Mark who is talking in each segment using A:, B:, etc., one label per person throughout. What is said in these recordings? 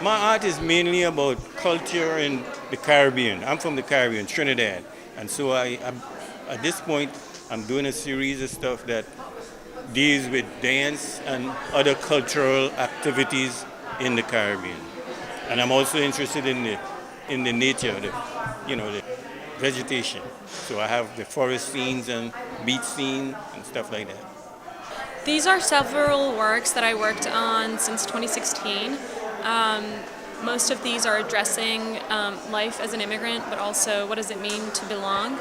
A: My art is mainly about culture in the Caribbean. I'm from the Caribbean, Trinidad. And so at this point, I'm doing a series of stuff that deals with dance and other cultural activities in the Caribbean. And I'm also interested in the nature, the vegetation. So I have the forest scenes and beach scenes and stuff like that.
B: These are several works that I worked on since 2016. Um, Most of these are addressing life as an immigrant, but also what does it mean to belong,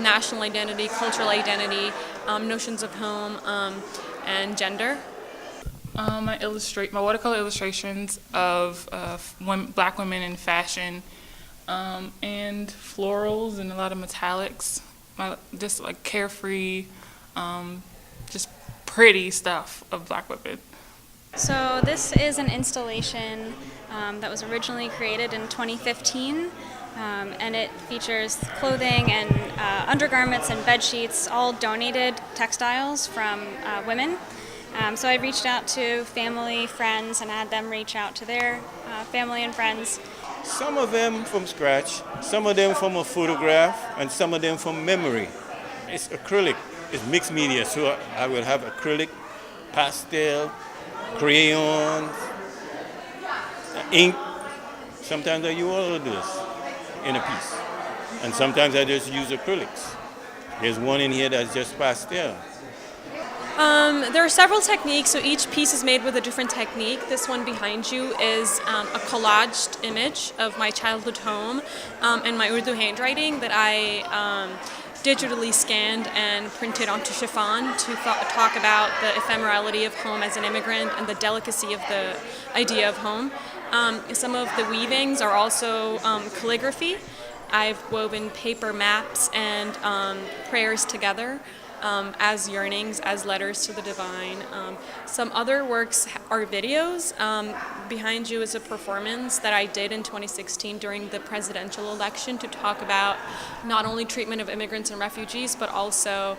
B: national identity, cultural identity, notions of home, and gender.
C: My watercolor illustrations of black women in fashion, and florals and a lot of metallics, just like carefree, just pretty stuff of black women.
D: So this is an installation that was originally created in 2015, and it features clothing and undergarments and bed sheets, all donated textiles from women. So I reached out to family, friends, and had them reach out to their family and friends.
A: Some of them from scratch, some of them from a photograph, and some of them from memory. It's acrylic, it's mixed media, so I will have acrylic, pastel, crayons, ink. Sometimes I use all of this in a piece. And sometimes I just use acrylics. There's one in here that's just pastel.
B: There are several techniques, so each piece is made with a different technique. This one behind you is a collaged image of my childhood home and my Urdu handwriting that I digitally scanned and printed onto chiffon to talk about the ephemerality of home as an immigrant and the delicacy of the idea of home. Some of the weavings are also calligraphy. I've woven paper maps and prayers together as yearnings, as letters to the divine. Some other works are videos. Behind you is a performance that I did in 2016 during the presidential election to talk about not only treatment of immigrants and refugees, but also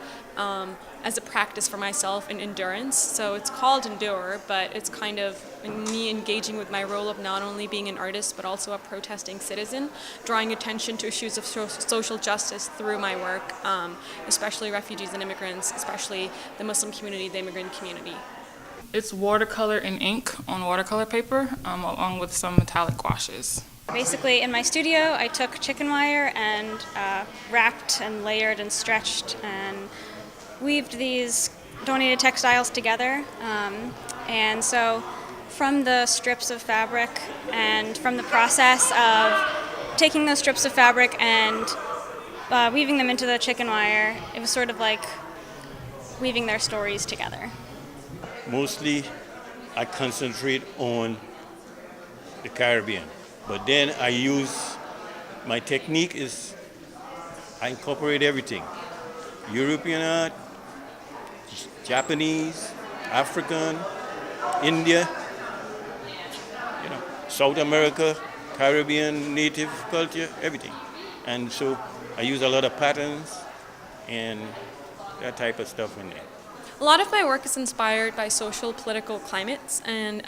B: as a practice for myself in endurance. So it's called Endure, but it's kind of me engaging with my role of not only being an artist, but also a protesting citizen, drawing attention to issues of social justice through my work, especially refugees and immigrants, especially the Muslim community, the immigrant community.
C: It's watercolor and ink on watercolor paper, along with some metallic gouaches.
D: Basically, in my studio, I took chicken wire and wrapped and layered and stretched and weaved these donated textiles together. And so from the strips of fabric and from the process of taking those strips of fabric and weaving them into the chicken wire, it was sort of like weaving their stories together.
A: Mostly I concentrate on the Caribbean, but then my technique is I incorporate everything. European art, Japanese, African, India, South America, Caribbean, native culture, everything. And so I use a lot of patterns and that type of stuff in there.
B: A lot of my work is inspired by social political climates and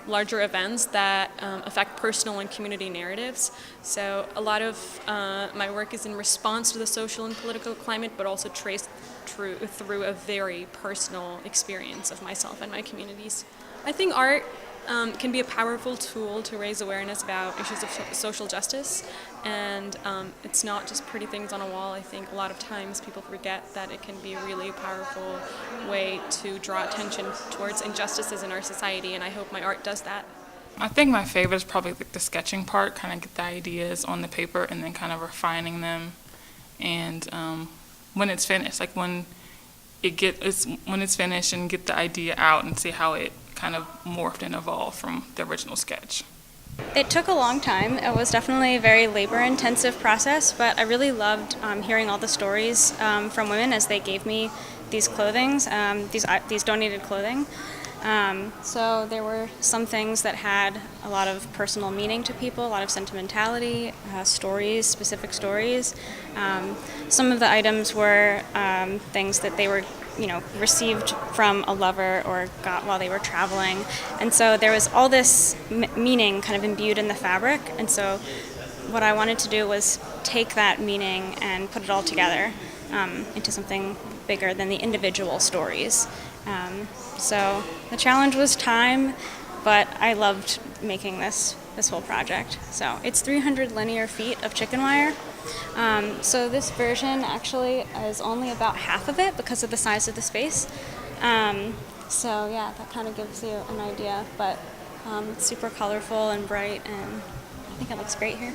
B: larger events that affect personal and community narratives. So a lot of my work is in response to the social and political climate, but also traced through a very personal experience of myself and my communities. I think art can be a powerful tool to raise awareness about issues of social justice, and it's not just pretty things on a wall. I think a lot of times people forget that it can be a really powerful way to draw attention towards injustices in our society, and I hope my art does that.
C: I think my favorite is probably the sketching part, kind of get the ideas on the paper and then kind of refining them, and when it's finished, like when it's finished and get the idea out and see how it kind of morphed and evolved from the original sketch.
D: It took a long time. It was definitely a very labor-intensive process, but I really loved hearing all the stories from women as they gave me these these donated clothing. So there were some things that had a lot of personal meaning to people, a lot of sentimentality, stories, specific stories. Some of the items were things that they were received from a lover or got while they were traveling. And so there was all this meaning kind of imbued in the fabric. And so what I wanted to do was take that meaning and put it all together into something bigger than the individual stories. So the challenge was time, but I loved making this whole project. So it's 300 linear feet of chicken wire. So this version actually is only about half of it because of the size of the space. So yeah, that kind of gives you an idea, but it's super colorful and bright, and I think it looks great here.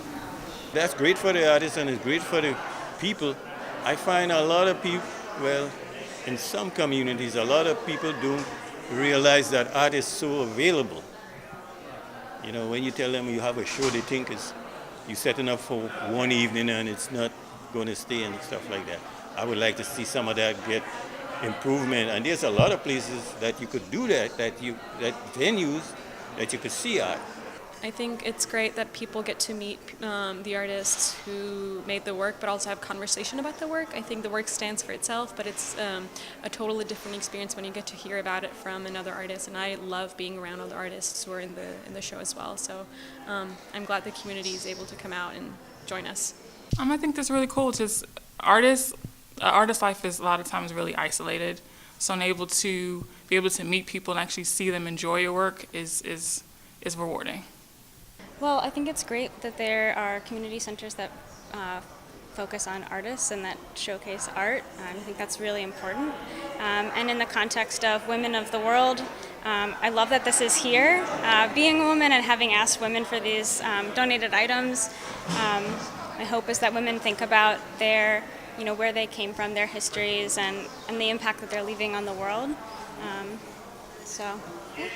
A: That's great for the artists and it's great for the people. I find a lot of people, well, in some communities, a lot of people don't realize that art is so available. You know, when you tell them you have a show, they think you're setting up for one evening and it's not going to stay and stuff like that. I would like to see some of that get improvement. And there's a lot of places that you could do that venues that you could see art.
B: I think it's great that people get to meet the artists who made the work, but also have conversation about the work. I think the work stands for itself, but it's a totally different experience when you get to hear about it from another artist. And I love being around other artists who are in the show as well. So I'm glad the community is able to come out and join us.
C: I think that's really cool. Just artist life is a lot of times really isolated. So being able to meet people and actually see them enjoy your work is rewarding.
D: Well, I think it's great that there are community centers that focus on artists and that showcase art. I think that's really important. And in the context of Women of the World, I love that this is here. Being a woman and having asked women for these donated items, my hope is that women think about their, where they came from, their histories, and the impact that they're leaving on the world. So. Yeah.